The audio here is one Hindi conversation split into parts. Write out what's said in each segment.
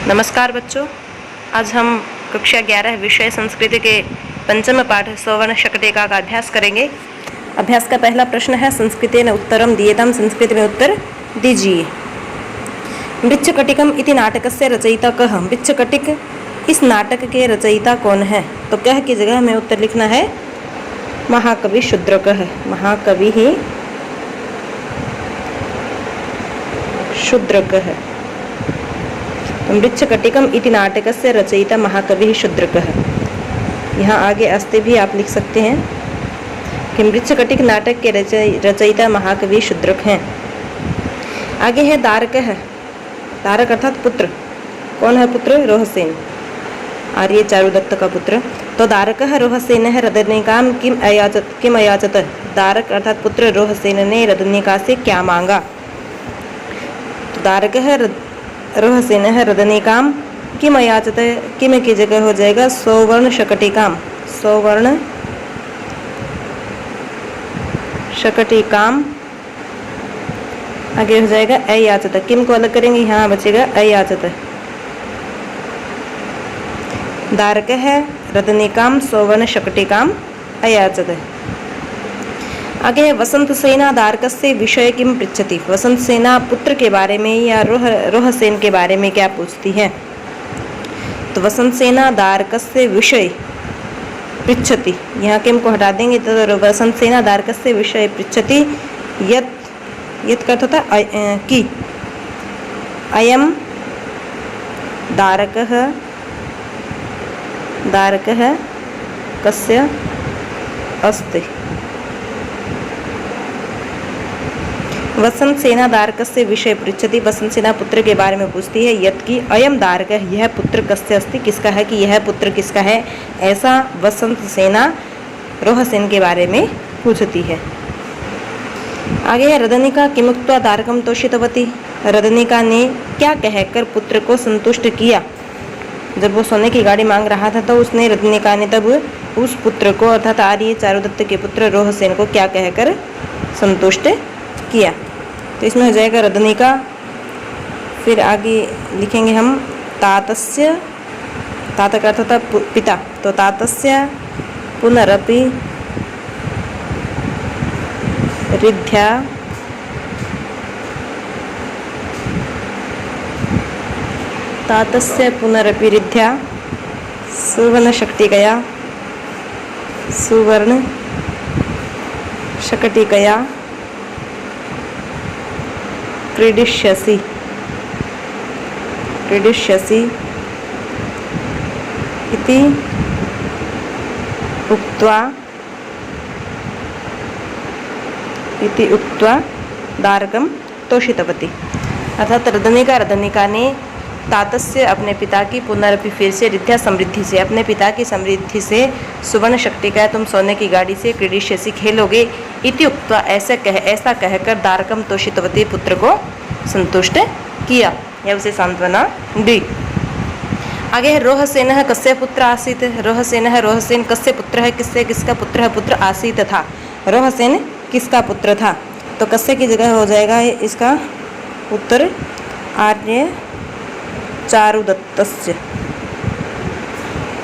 नमस्कार बच्चों, आज हम कक्षा 11 विषय संस्कृति के पंचम पाठ सवर्ण शकटिका का अभ्यास करेंगे। अभ्यास का पहला प्रश्न है संस्कृतेन उत्तरम दीयताम, संस्कृत में उत्तर दीजिए। मृच्छकटिकम इति नाटकस्य रचयिता कः? मृच्छकटिक इस नाटक के रचयिता कौन है? तो कह की जगह में उत्तर लिखना है महाकवि शूद्रकः। महाकवि ही शूद्रकः। मृच्छकटिकम इति नाटकस्य रचयिता महाकवि शूद्रकः। यहाँ आगे अस्ते भी आप लिख सकते हैं कि मृच्छकटिक नाटक के रचयिता महाकवि शूद्रक हैं। आगे है दारकः। दारक अर्थात पुत्र। कौन है पुत्र? रोहसेन, आर्य चारुदत्त का पुत्र। तो दारकः रोहसेनः रदनिकाम किम अयाचत। दारक अर्थात पुत्र रोहसेन ने रदनिका से क्या मांगा? तो दारकः रोहसेनः रदनिकाम किम अयाचत, किम की जगह हो जाएगा सौवर्ण शकटिकाम। सौवर्ण शकटिकाम आगे हो जाएगा अयाचत। किम को अलग करेंगे, यहाँ बचेगा अयाचत। दारकः रदनिकाम सौवर्ण शकटिकाम अयाचत। आगे है वसंत सेना दारकस्य विषय किम पृच्छति। वसंत सेना पुत्र के बारे में या रोहसेन के बारे में क्या पूछती है? तो वसंत सेना दारकस्य विषय पृच्छति, यहाँ किम को हटा देंगे तो वसंत सेना दारकस्य विषय पृच्छति। यत का होता कि अयम दारकः कस्य अस्ति। वसंत सेना दारकस्य विषय पृच्छति। वसंत सेना पुत्र के बारे में पूछती है। यत की अयम दारकः, यह पुत्र कस्य अस्ति, किसका है, कि यह पुत्र किसका है, ऐसा वसंत सेना रोहसेन के बारे में पूछती है। आगे है रदनिका किमुक्त्वा दारकम तोषितवती। रदनिका ने क्या कहकर पुत्र को संतुष्ट किया? जब वो सोने की गाड़ी मांग रहा था तो उसने रदनिका ने तब उस पुत्र को अर्थात आर्य चारुदत्त के पुत्र रोहसेन को क्या कहकर संतुष्ट किया? तो इसमें हो जाएगा रदनिका। फिर आगे लिखेंगे हम तातस्य। तात का अर्थ होता पिता, तो तातस्य पुनरपि रिद्ध्या तातस्य पुनरपि रिद्ध्या सुवर्ण शकटिकया क्रीडिष्यसि इति उक्त्वा दारकम तोषितवती। अर्थात रदनिका ने तातस्य अपने पिता की पुनरपि फिर से रिद्ध्या समृद्धि से, अपने पिता की समृद्धि से सुवर्ण शकटिका तुम सोने की गाड़ी से क्रीडिष्यसि खेलोगे। इति उक्त्वा ऐसा कहकर दारकम तोषितवती पुत्र को संतुष्ट किया या उसे सांत्वना दी। आगे है रोहसेनः कस्य पुत्र आसीत्। रोहसेन कस्य पुत्र है, किसका पुत्र है? पुत्र आसीत् था। रोहसेन किसका पुत्र था? तो कस्य की जगह हो जाएगा इसका उत्तर आर्य चारुदत्तस्य।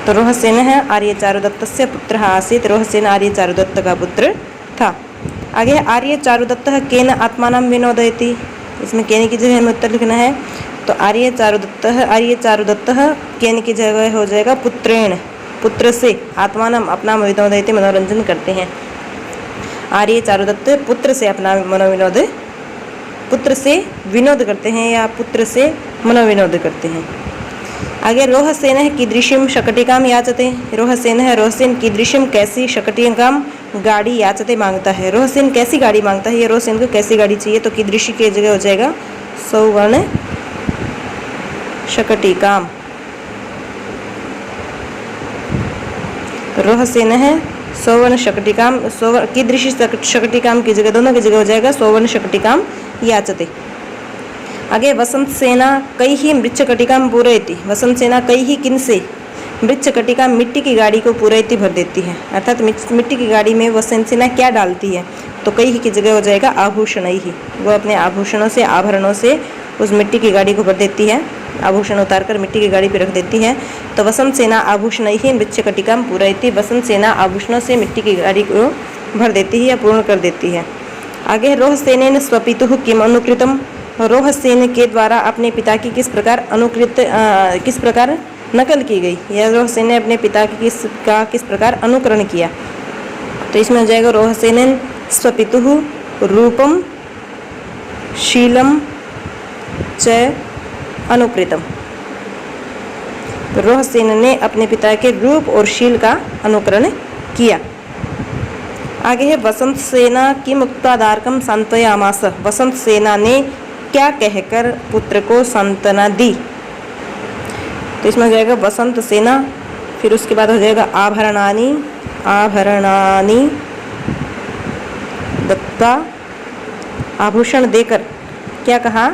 तो रोहसेन है आर्य चारुदत्तस्य पुत्र आसीत्। रोहसेन आर्य चारुदत्त का पुत्र था। आगे है आर्य चारुदत्तः केन आत्मानं विनोदयति। इसमें केन की जगह हमें उत्तर लिखना है। तो आर्य चारुदत्तः केन की जगह हो जाएगा पुत्रेण, पुत्र से आत्मानं अपना विनोदयति मनोरंजन करते हैं। आर्य चारुदत्त पुत्र से अपना मनोविनोद, पुत्र से विनोद करते हैं या पुत्र से मनोविनोद करते हैं। आगे रोहसेनः कीदृशीं शकटिकां याचते। रोहसेन कीदृशीं कैसी शकटिकां गाड़ी याचते मांगता है। रोहसेन कैसी गाड़ी मांगता है, ये रोहसेन को कैसी गाड़ी चाहिए? तो कीदृशी की जगह हो जाएगा सौवर्ण शकटिकां। रोहसेन है सौवर्ण शकटिकां, कीदृशी शकटिकां की जगह, दोनों की जगह हो जाएगा सौवर्ण शकटिकां याचते। आगे वसंत सेना कैहि मृच्छकटिकां पूरयति। वसंत सेना कैहि किन से मृच्छकटिका मिट्टी की गाड़ी को पूरयति भर देती है। अर्थात मिट्टी की गाड़ी में वसंत सेना क्या डालती है? तो कैहि की जगह हो जाएगा आभूषणैहि। वो अपने आभूषणों से, आभरणों से उस मिट्टी की गाड़ी को भर देती है आभूषण उतार कर मिट्टी की गाड़ी पे रख देती है। तो वसंत सेना आभूषणैः मृच्छकटिकां पूरयति, वसंत सेना आभूषणों से मिट्टी की गाड़ी को भर देती है या पूर्ण कर देती है। आगे रोहसेनेन स्वपितुः किम अनुकृतम, रोहसेन के द्वारा अपने पिता की किस प्रकार नकल की गई, या रोहसेन ने अपने पिता की किस प्रकार अनुकरण किया। तो इसमें हो जाएगा रोहसेनेन स्वपितुः रूपम शीलम च अनुकृतम। तो रोहसेन ने अपने पिता के रूप और शील का अनुकरण किया। आगे है वसंत सेना की मुक्तादारकम सांत्वयामास, वसंत सेना ने क्या कहकर पुत्र को सांत्वना दी। तो इसमें हो जाएगा वसंत सेना, फिर उसके बाद हो जाएगा आभरणानि दत्ता, आभूषण देकर क्या कहा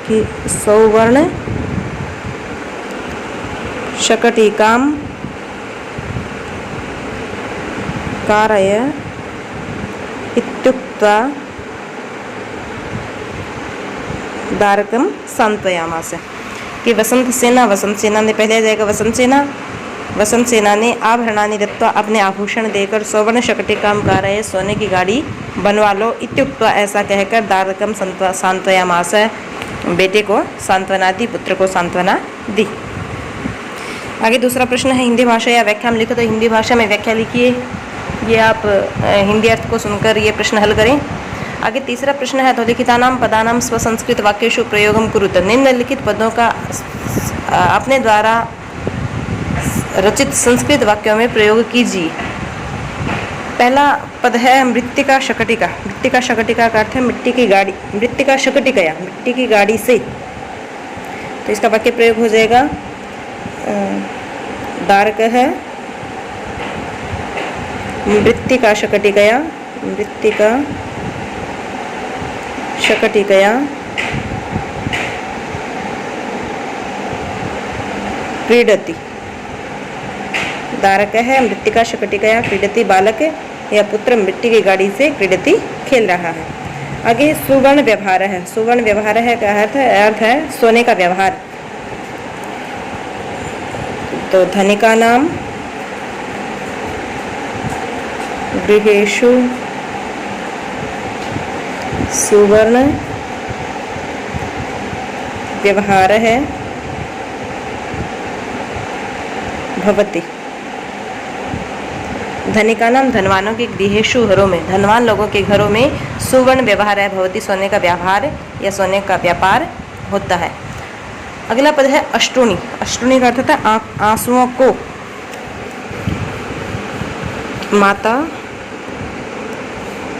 कि सौवर्ण शकटिकां कारय इत्युक्त्वा दारकम सांत्वयामास। कि वसंत सेना ने पहले आ जाएगा वसंत सेना ने आभरणानि दत्वा अपने आभूषण देकर सौवर्ण शकटिकां कारय सोने की गाड़ी बनवा लो, इत्युक्त्वा ऐसा कहकर दारकम सांत्वयामास, बेटे को सांत्वना दी, पुत्र को सांत्वना दी। आगे दूसरा प्रश्न है हिंदी भाषा या व्याख्या में लिखो। तो हिंदी भाषा में व्याख्या लिखिए, ये आप हिंदी अर्थ को सुनकर ये प्रश्न हल करें। आगे तीसरा प्रश्न है तो लिखितानां पदानां स्वसंस्कृत वाक्येषु प्रयोगं कुरुत, निम्नलिखित पदों का अपने द्वारा रचित संस्कृत वाक्यों में प्रयोग कीजिए। पहला पद है मृत्तिका शकटिका। मृत्तिका शकटिका का अर्थ है मिट्टी की गाड़ी, मृत्तिका शकटिकया, मिट्टी की गाड़ी से। तो इसका वाक्य प्रयोग हो जाएगा दारक है मृत्तिका शकटिकया, मृत्तिका शकटिकया क्रीडति। दारक है मृत्तिका शकटिकया क्रीडति, बालक या पुत्र मिट्टी की गाड़ी से क्रीडति खेल रहा है। आगे सुवर्ण व्यवहार है। सुवर्ण व्यवहार है का अर्थ है सोने का व्यवहार। तो धनिका नाम गृहेषु सुवर्ण व्यवहार है भवति। धनिका नाम धनवानों के गृहेषु घरों में, धनवान लोगों के घरों में सुवर्ण व्यवहार है भवति, सोने का व्यवहार या सोने का व्यापार होता है। अगला पद है अष्टुणी। अष्टुणी का अर्थ होता है आंसुओं को। माता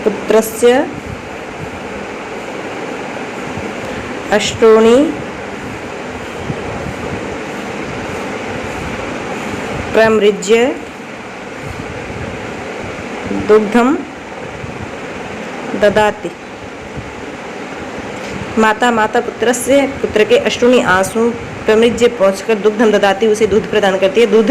पुत्रस्य अष्टुणी प्रमृज्य दुग्धम ददाति। माता पुत्रस्य, पुत्र के अष्टुणी आंसू प्रमृज्य पहुंचकर दुग्धम ददाति, उसे दूध प्रदान करती है, दूध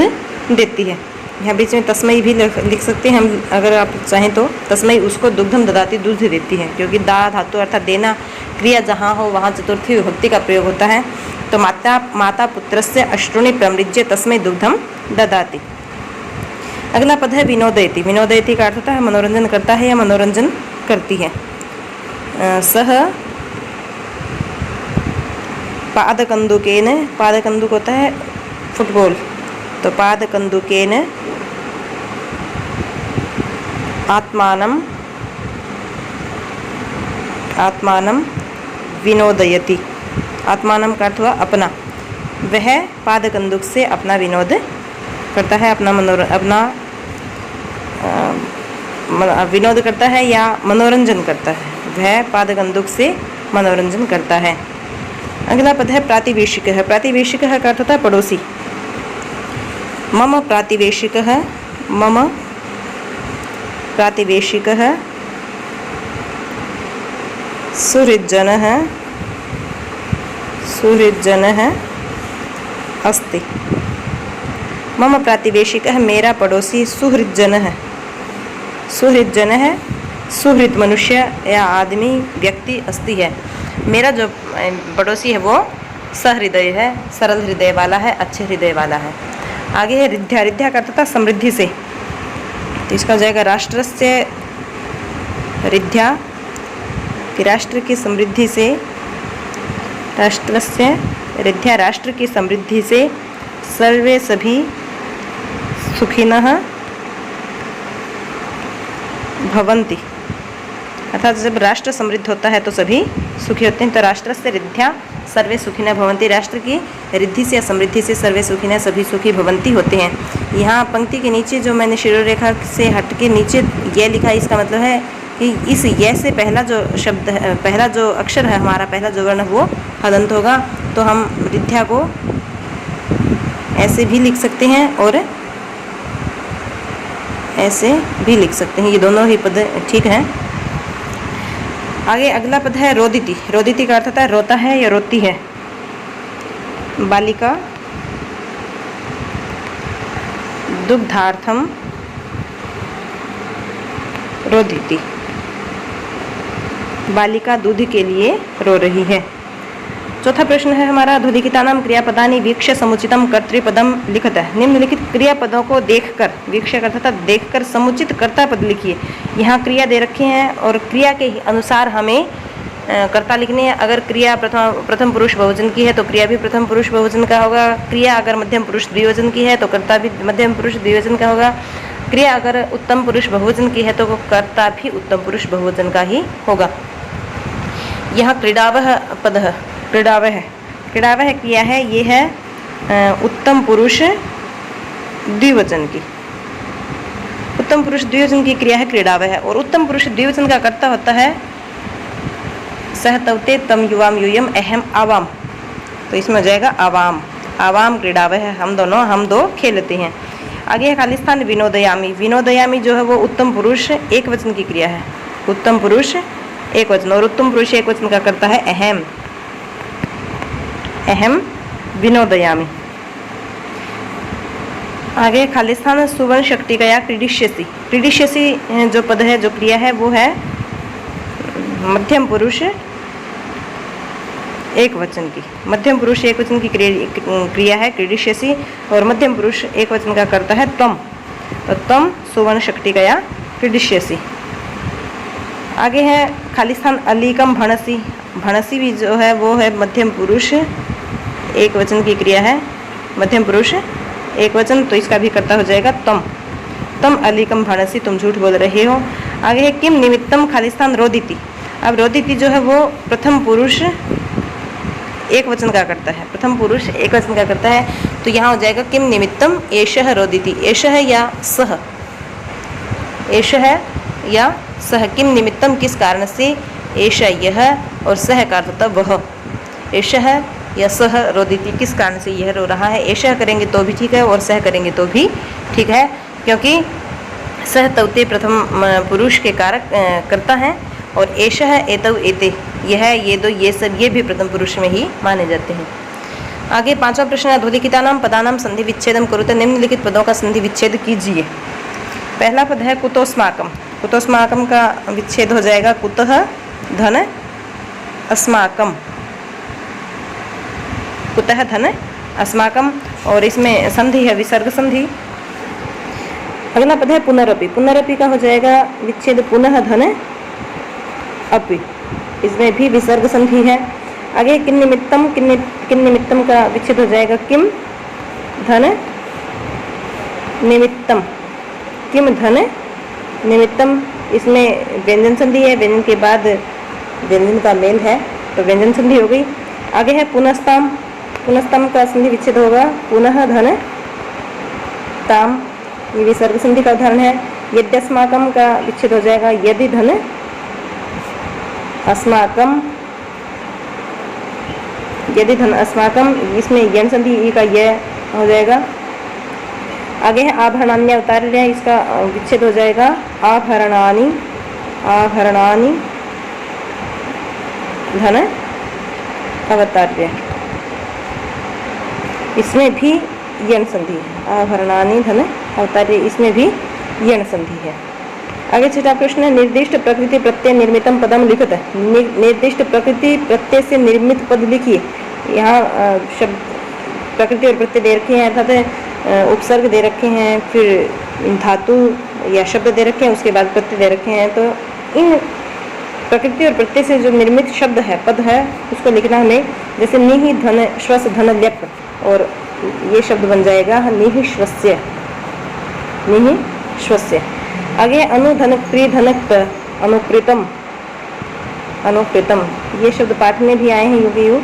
देती है। यहाँ बीच में तस्मई भी लिख सकते हैं हम, अगर आप चाहें तो। तस्मई उसको दुग्धम ददाति, दूध देती है, क्योंकि दा धातु अर्थात देना क्रिया जहाँ हो वहाँ चतुर्थी विभक्ति का प्रयोग होता है। तो माता पुत्रस्य अष्टुणी प्रमृज्य तस्मै दुग्धम ददाति। अगला पद है विनोदयति। विनोदयति का अर्थ होता है मनोरंजन करता है या मनोरंजन करती है। सह पादकंदुकेन, पादकंदुक होता है फुटबॉल, तो पादकंदुकेन आत्मानं विनोदयति। आत्मानं का अर्थ हुआ अपना। वह पादकंदुक से अपना विनोद करता है, अपना विनोद करता है या मनोरंजन करता है। वह पादकंदुक से मनोरंजन करता है। अगला पद है प्रातिवेशिक है। प्रातिवेशिक का अर्थ होता है पड़ोसी। मम प्रातिवेशिक है, मम प्रातिवेशिक है सुहृज्जन है, सुहृज्जन है अस्ति। मम प्रातिवेशिक है, मेरा पड़ोसी सुहृज्जन है। सुहृज्जन है सुहृद मनुष्य या आदमी व्यक्ति अस्ति है। मेरा जो पड़ोसी है वो सहृदय है, सरल हृदय वाला है, अच्छे हृदय वाला है। आगे है रिद्ध्या। रिद्ध्या का अर्थ था समृद्धि से, तो इसका हो जाएगा राष्ट्रस्य रिद्ध्या, कि राष्ट्र की समृद्धि से, राष्ट्रस्य रिद्ध्या, राष्ट्र की समृद्धि से सर्वे सभी सुखिनः भवन्ति। अर्थात जब राष्ट्र समृद्ध होता है तो सभी सुखी होते हैं। तो राष्ट्र से रिद्ध्या सर्वे सुखिनः भवन्ति, राष्ट्र की रिद्धि से या समृद्धि से सर्वे सुखिनः, सभी सुखी भवन्ति होते हैं। यहाँ पंक्ति के नीचे जो मैंने शिरोरेखा से हट के नीचे ये लिखा, इसका मतलब है कि इस ये से पहला जो शब्द है, पहला जो अक्षर है हमारा, पहला जो वर्ण वो हदंत होगा। तो हम रिद्ध्या को ऐसे भी लिख सकते हैं और ऐसे भी लिख सकते हैं, ये दोनों ही पद ठीक हैं। आगे अगला पद है रोदिति। रोदिति का अर्थ होता है रोता है या रोती है। बालिका दुग्धार्थम रोदिति, बालिका दूध के लिए रो रही है। चौथा प्रश्न है हमारा अधोलिखितानां क्रियापदानि वीक्ष्य समुचितम कर्तृपदम लिखतः। निम्नलिखित क्रियापदों को देखकर, वीक्ष्य अर्थात देखकर समुचित कर्ता पद लिखिए। यहाँ क्रिया दे रखे हैं और क्रिया के अनुसार हमें कर्ता लिखने हैं। अगर क्रिया प्रथम पुरुष बहुवचन की है तो क्रिया भी प्रथम पुरुष बहुवचन का होगा। क्रिया अगर मध्यम पुरुष द्विवचन की है तो कर्ता भी मध्यम पुरुष द्विवचन का होगा। क्रिया अगर उत्तम पुरुष बहुवचन की है तो कर्ता भी उत्तम पुरुष बहुवचन का ही होगा। यहाँ क्रीडावह पद है, क्रीडावह, क्रीडावह क्रिया है, ये है उत्तम पुरुष द्विवचन की, उत्तम पुरुष द्विवचन की क्रिया है क्रीडावह। और उत्तम पुरुष द्विवचन का कर्ता होता है सह तवते तम युवाम यूयम अहम आवाम, तो इसमें हो जाएगा आवाम, आवाम क्रीडावह, हम दो खेलते हैं। आगे है खालिस्तान विनोदयामी। विनोदयामी जो है वो उत्तम पुरुष एक वचन की क्रिया है, उत्तम पुरुष एक वचन, और उत्तम पुरुष एक वचन का करता है अहम, अहम विनोदयामी। आगे खालिस्तान सुवर्ण शक्ति का या क्रीडिष्यसि। क्रीडिष्यसि जो पद है, जो क्रिया है वो है मध्यम पुरुष एक वचन की, मध्यम पुरुष एक वचन की क्रिया है क्रीडिष्यसि, और मध्यम पुरुष एक वचन का करता है त्वम, तो त्वम सुवर्ण शक्ति का या क्रीडिष्यसि। आगे है खालिस्तान अलीकम भणसी। भणसी भी जो है वो है मध्यम पुरुष एक वचन की क्रिया है, मध्यम पुरुष एक वचन, तो इसका भी कर्ता हो जाएगा तम, तम अलीकम भणसी, तुम झूठ बोल रहे हो। आगे है किम निमित्तम खालिस्तान रोदिति। अब रोदिति जो है वो प्रथम पुरुष एक वचन का करता है, प्रथम पुरुष एक वचन का करता है, तो यहाँ हो जाएगा किम निमित्तम एषः रोदिति। एषः या सह, एषः या सह, किम निमित्तम किस कारण से, एषः यह, और सह का अर्थ वह। एषः या सह रोदिति, किस कारण से यह रो रहा है। एषः करेंगे तो भी ठीक है और सह करेंगे तो भी ठीक है, क्योंकि सह तवते प्रथम पुरुष के कारक करता है, और एषः एतौ एते, यह ये दो ये सब ये भी प्रथम पुरुष में ही माने जाते हैं। आगे पांचवा प्रश्न है अधोलिखितानां पदानां संधि विच्छेदम कुरुते। निम्नलिखित पदों का संधि विच्छेद कीजिए। पहला पद है कुतोस्माकम। कुतोस्माकम का विच्छेद हो जाएगा कुतः धन अस्माकम, कुतः धन अस्माकम, और इसमें संधि है विसर्ग संधि। अगला पद है पुनरपि। पुनरपि का हो जाएगा विच्छेद पुनः धन अपि, इसमें भी विसर्ग संधि है। आगे किन निमित्तम, किन निमित्तम का विच्छेद हो जाएगा किम धन निमित्तम, किम धन निमित्तम, इसमें व्यंजन संधि है, व्यंजन के बाद व्यंजन का मेल है तो व्यंजन संधि हो गई। आगे है पुनस्ताम। पुनस्तम का संधि विच्छेद होगा पुनः धन ताम, ये विसर्ग संधि का उदाहरण है। यद्यस्माकम का विच्छेद हो जाएगा यदि धन अस्माकम, यदि धन अस्माकम, इसमें यण संधि ई का यह हो जाएगा। आगे है आभरणान्य अवतार्य, इसका विच्छेद हो जाएगा आभरणानि, आभरणानि धन अवतार्य, इसमें भी यण संधि है। आभरणानि धन अवतार्य, इसमें भी यण संधि है। आगे छठा प्रश्न है निर्दिष्ट प्रकृति प्रत्यय निर्मितम पदम लिखत। निर्दिष्ट प्रकृति प्रत्यय से निर्मित पद लिखिए। यहाँ शब्द प्रकृति और प्रत्यय दे रखे हैं, अर्थात उपसर्ग दे रखे हैं, फिर धातु या शब्द दे रखे हैं, उसके बाद प्रत्यय दे रखे हैं। तो इन प्रकृति और प्रत्यय से जो निर्मित शब्द है, पद है, उसको लिखना हमें, जैसे निहि धन श्वस धन ल्यप, और ये शब्द बन जाएगा निहिश्वस्य, निहिश्वस्य। आगे अनुधन क्री धनक अनुकृतम, अनुकृतम, ये शब्द पाठ में भी आए हैं युगे यु।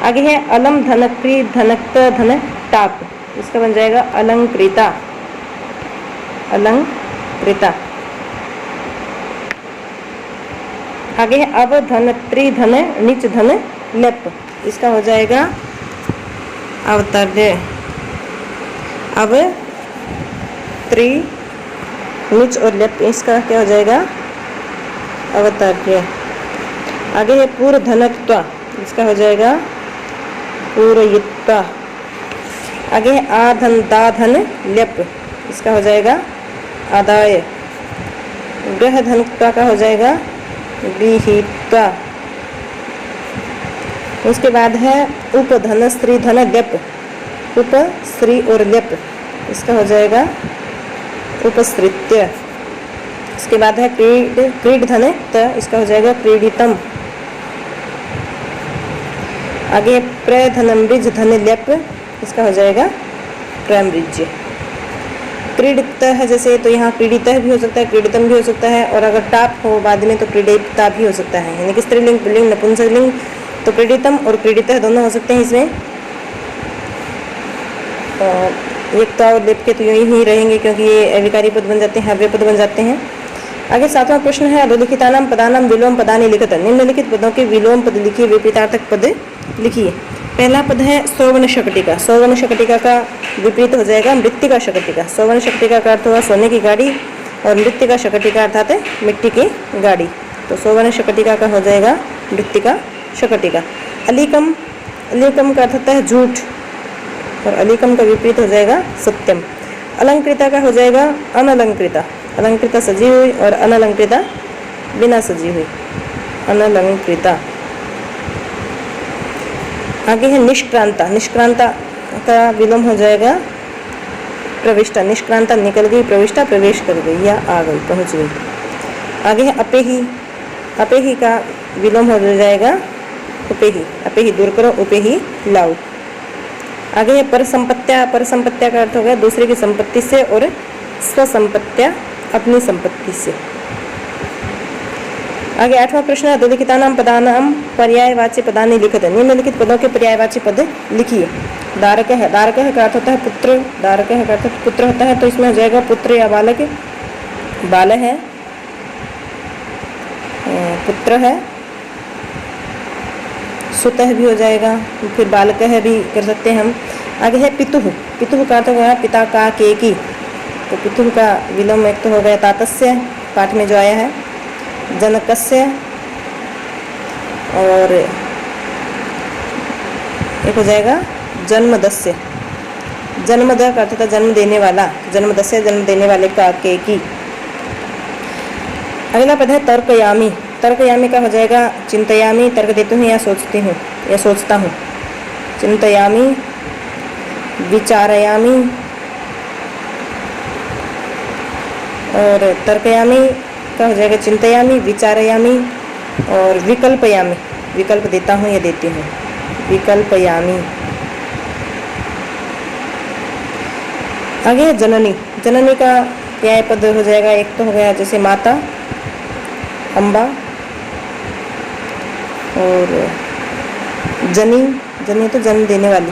आगे है अलम धनक्री धनक्त धन टाप, इसका बन जाएगा अलंकृता, अलंकृता। आगे है अव धन त्रि धन नीच धन लेप, इसका हो जाएगा अवतर्य, अव त्रि नीच और लेप, इसका क्या हो जाएगा अवतर्य। आगे है पूर्व धनत्वा, इसका हो जाएगा पूर्वयित्वा। आगे है आधन दाधन लेप, इसका हो जाएगा आदाय। ग्रह धनत्वा का हो जाएगा गृहीत्वा। उसके बाद है उपधन स्त्री धन लेप, उप स्त्री और लेप, इसका हो जाएगा उपसृत्य। इसके बाद है क्रीड धन त, इसका हो जाएगा क्रीडितम। आगे प्रधनमृज धन लेप, इसका हो जाएगा प्रमृज्य। क्रीडित है जैसे, तो यहाँ क्रीडित भी हो सकता है, क्रीडितम भी हो सकता है, और अगर टाप हो बाद में तो क्रीडिता भी हो सकता है, यानी कि स्त्रीलिंग पुल्लिंग नपुंसकलिंग, तो क्रीडितम और क्रीडित दोनों हो सकते हैं इसमें। एकता और लेप के तो यूँ ही रहेंगे, क्योंकि ये अविकारी पद बन जाते हैं, हव्य पद बन जाते हैं। आगे 7वां प्रश्न है अधोलिखितानाम पदानाम विलोम पदानि लिखत, निम्नलिखित पदों के विलोम पद लिखिए, विपरीतार्थक पद लिखिए। पहला पद है सौवर्ण शकटिका, सौवर्ण शकटिका का विपरीत हो जाएगा मृत्तिका शकटिका। सौवर्ण शकटिका का अर्थ हुआ सोने की गाड़ी, और मृत्तिका शकटिका अर्थात मिट्टी की गाड़ी, तो सौवर्ण शकटिका का हो जाएगा मृत्तिका शकटिका। अलीकम, अलीकम का अर्थ होता है झूठ, और अलीकम का विपरीत हो जाएगा सत्यम। अलंकृता का हो जाएगा अनलंकृता, अलंकृता सजी हुई और अनलंकृता बिना सजी हुई, अनलंकृता। आगे है निष्क्रांता, निष्क्रांता का विलोम हो जाएगा प्रविष्टा, निष्क्रांता निकल गई, प्रविष्टा प्रवेश कर गई या आ गई, पहुंच गई। आगे है अपेही, अपेही का विलोम हो जाएगा उपेही, अपेही दूर करो, उपेही लाओ। आगे है परसंपत्त्या, परसंपत्त्या का अर्थ हो गया दूसरे की संपत्ति से, और स्वसंपत्त्या अपनी संपत्ति से। आगे 8वां प्रश्न है अधोलिखितानाम पदानाम पर्यायवाची पदानि लिखत, निम्नलिखित पदों के पर्यायवाची पद लिखिए। दारक है, दारक है का अर्थ होता है पुत्र, दारक है का अर्थ पुत्र होता है, तो इसमें हो जाएगा पुत्र या बालक, बाल है, पुत्र है, सुतः भी हो जाएगा, फिर बालक है भी कर सकते हैं हम। आगे है पितुः, पितुः का अर्थ हो गया पिता का के की, तो पितुः का विलोम एक तो हो गया तातस्य, पाठ में जो आया है, जनकस्य, और एक हो जाएगा जन्मदस्य, जन्मद का अर्थ था जन्म देने वाला, जन्मदस्य जन्म देने वाले का के की। अगला पद है तर्कयामी, तर्कयामी का हो जाएगा चिंतयामी, तर्क देती हूँ या सोचती हूँ या सोचता हूँ, चिंतयामी, विचारयामी, और तर्कयामी का हो जाएगा चिंतयामी, विचारयामी, और विकल्पयामी, विकल्प देता हूँ या देती हूँ, विकल्पयामी। आगे है जननी, जननी का पर्याय पद हो जाएगा, एक तो हो गया जैसे माता, अम्बा, और जनी, जनी तो जन्म देने वाली।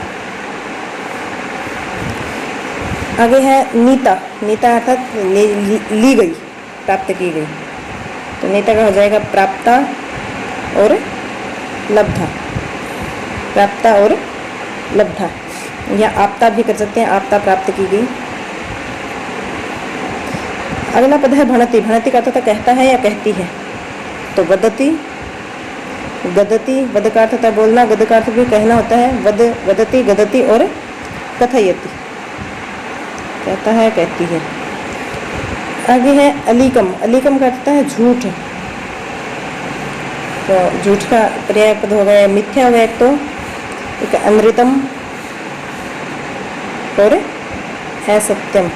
आगे है नीता, नीता अर्थात ली गई, प्राप्त की गई, तो नीता का हो जाएगा प्राप्ता और लब्धा, प्राप्ता और लब्धा, या आपता भी कर सकते हैं, आपता प्राप्त की गई। अगला पद है भणति, भणति का अर्थ कहता है या कहती है, तो वदति, गदति, वद का अर्थ होता है बोलना, गद का अर्थ भी कहना होता है, वद, वदति, गदति और कथयति, कहता है कहती है। आगे है अलीकम, अलीकम का अर्थ है झूठ, तो झूठ का पर्याय पद हो गया मिथ्या हो गया एक तो, एक अमृतम और असत्यम,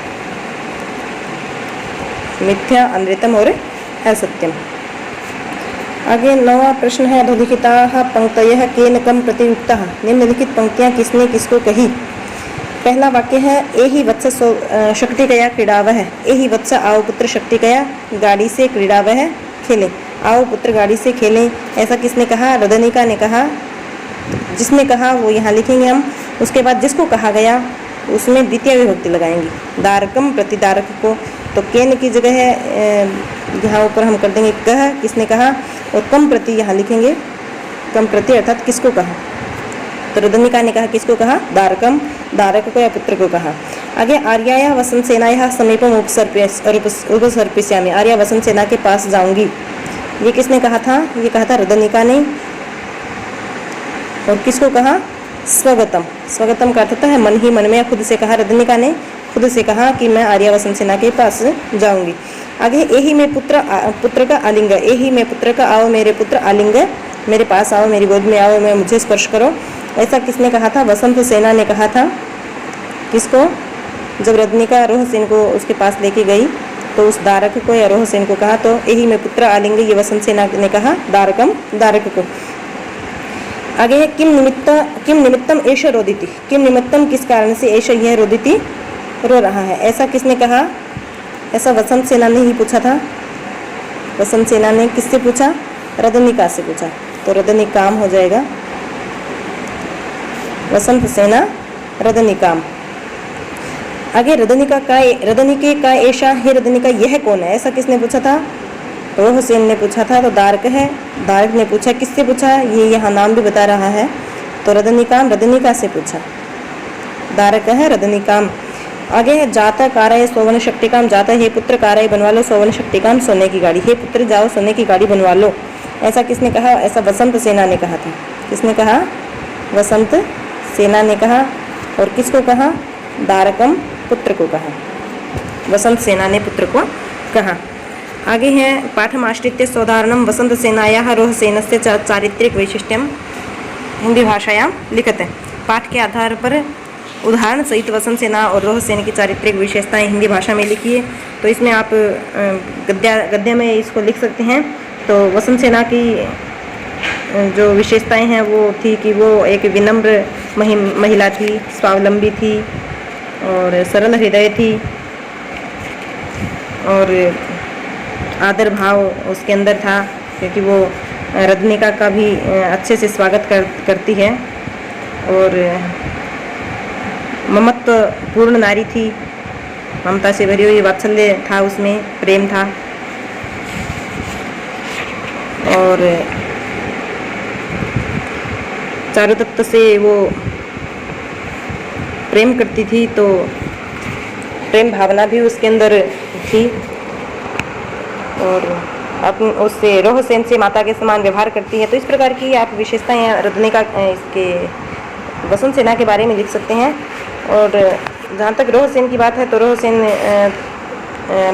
मिथ्या, अमृतम और असत्यम। आगे 9वां प्रश्न है अधोलिखिताः पंक्तयः केन कम प्रतियुक्ताः। निम्नलिखित पंक्तियां किसने किसको कही। पहला वाक्य है एहि वत्स शक्तिकया क्रीडावः। एहि वत्स आओ पुत्र शक्तिकया गाड़ी से क्रीडावः खेलें। आओ पुत्र गाड़ी से खेलें, ऐसा किसने कहा? रदनिका ने कहा। जिसने कहा वो यहाँ लिखेंगे हम। उसके बाद जिसको कहा गया उसमें द्वितीय विभक्ति लगाएंगे। दारकम प्रति दारक को, तो केन की जगह है यहाँ ऊपर हम कर देंगे कह, किसने कहा, और कम प्रति यहाँ लिखेंगे कम प्रति अर्थात किसको कहा। तो रदनिका ने कहा किसको कहा? दारकम, दारक को या पुत्र को कहा। आगे आर्याया वसंत सेनाया समीपम उपसर्पिष्यामि। आर्या वसंत सेना के पास जाऊंगी, ये किसने कहा था? ये कहा था रदनिका ने। और किसको कहा? स्वगतम। स्वगतम का अर्थ है मन ही मन में, खुद से कहा। रदनिका ने खुद से कहा कि मैं आर्या वसंत सेना के पास जाऊंगी। आगे एही में पुत्र का आलिंग। एही में पुत्र का, आओ मेरे पुत्र, आलिंग मेरे पास आओ, मेरी गोद में आओ, मैं मुझे स्पर्श करो, ऐसा किसने कहा था? वसंत सेना ने कहा था। किसको? जब रदनिका रोहसेन को उसके पास लेके गई तो उस दारक को या रोहसेन को कहा। तो एही में पुत्र आलिंग ये वसंत सेना ने कहा दारकम, दारक को। आगे है किम निमित्तम एष रोदिति। किम निमित्तम किस कारण से एष यह रोदिति रो रहा है, ऐसा किसने कहा? ऐसा वसंत सेना ने ही पूछा था। वसंत सेना ने किससे पूछा? रदनिका से पूछा। तो रदनिकाम हो जाएगा। वसंत सेना रदनिकाम। आगे रदनिके का ऐशा, हे रदनिका यह कौन है, ऐसा किसने पूछा था? रोहसेन ने पूछा था। तो दारक है। दारक ने पूछा, किससे पूछा? ये यहाँ नाम भी बता रहा है। तो रदनिकाम, रदनिका से पूछा। दारक है रदनिकाम। आगे है जाता कारय सोवन शक्तिकाम। जाता हे पुत्र कारय बनवा लो सोवन शक्तिकाम, सोने की गाड़ी। हे पुत्र जाओ सोने की गाड़ी बनवा लो, ऐसा किसने कहा? ऐसा वसंत सेना ने कहा था। किसने कहा? वसंत सेना ने कहा। और किसको कहा? दारकम, पुत्र को कहा। वसंत सेना ने पुत्र को कहा। आगे है पाठमाश्रित्य सौधारणम वसंत सेनायाः रोहसेनस्य चारित्रिक वैशिष्ट्यम हिंदी भाषायां लिखते हैं। पाठ के आधार पर उदाहरण सहित वसंत सेना और रोहसेन की चारित्रिक विशेषताएं हिंदी भाषा में लिखिए। तो इसमें आप गद्य में इसको लिख सकते हैं। तो वसंत सेना की जो विशेषताएं हैं वो थी कि वो एक विनम्र महिला थी, स्वावलंबी थी और सरल हृदय थी और आदर भाव उसके अंदर था, क्योंकि वो रदनिका का भी अच्छे से स्वागत करती है। और ममत्व पूर्ण नारी थी, ममता से भरी हुई, वात्सल्य था उसमें, प्रेम था। और चारों तत्व से वो प्रेम करती थी, तो प्रेम भावना भी उसके अंदर थी। और अपने उससे रोहसेन से माता के समान व्यवहार करती है। तो इस प्रकार की आप विशेषताएं रदनिका इसके वसंत सेना के बारे में लिख सकते हैं। और जहाँ तक रोहसेन की बात है तो रोहसेन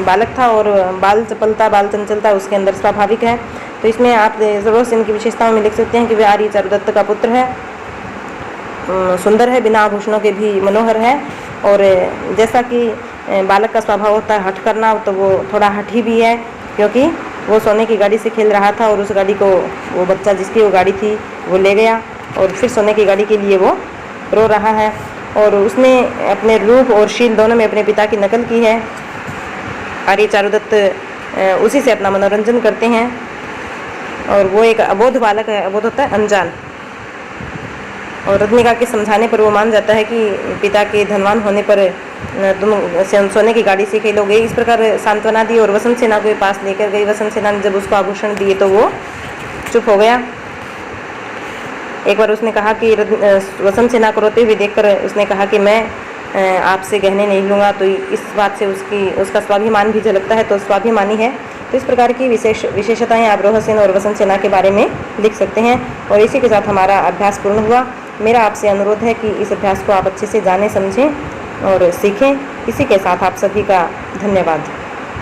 बालक था और बाल चपलता, बाल चंचलता उसके अंदर स्वाभाविक है। तो इसमें आप रोहसेन की विशेषताओं में लिख सकते हैं कि वे आर्य चारुदत्त का पुत्र है, सुंदर है, बिना आभूषणों के भी मनोहर है। और जैसा कि बालक का स्वभाव होता है हठ करना, तो वो थोड़ा हठी भी है, क्योंकि वो सोने की गाड़ी से खेल रहा था और उस गाड़ी को वो बच्चा जिसकी वो गाड़ी थी वो ले गया और फिर सोने की गाड़ी के लिए वो रो रहा है। और उसने अपने रूप और शील दोनों में अपने पिता की नकल की है। आर्य चारुदत्त उसी से अपना मनोरंजन करते हैं। और वो एक अबोध बालक है, अबोध होता है अनजान। और रदनिका के समझाने पर वो मान जाता है कि पिता के धनवान होने पर तुम सोने की गाड़ी से खेलोगे, इस प्रकार सांत्वना दी। और वसंत सेना को पास लेकर गई। वसंत सेना ने जब उसको आभूषण दिए तो वो चुप हो गया। एक बार उसने कहा कि वसंत सेना को रोते हुए देखकर उसने कहा कि मैं आपसे गहने नहीं लूँगा। तो इस बात से उसका स्वाभिमान भी झलकता है, तो स्वाभिमानी है। तो इस प्रकार की विशेषताएं आप रोहसेन और वसंत सेना के बारे में लिख सकते हैं। और इसी के साथ हमारा अभ्यास पूर्ण हुआ। मेरा आपसे अनुरोध है कि इस अभ्यास को आप अच्छे से जानें, समझें और सीखें। इसी के साथ आप सभी का धन्यवाद।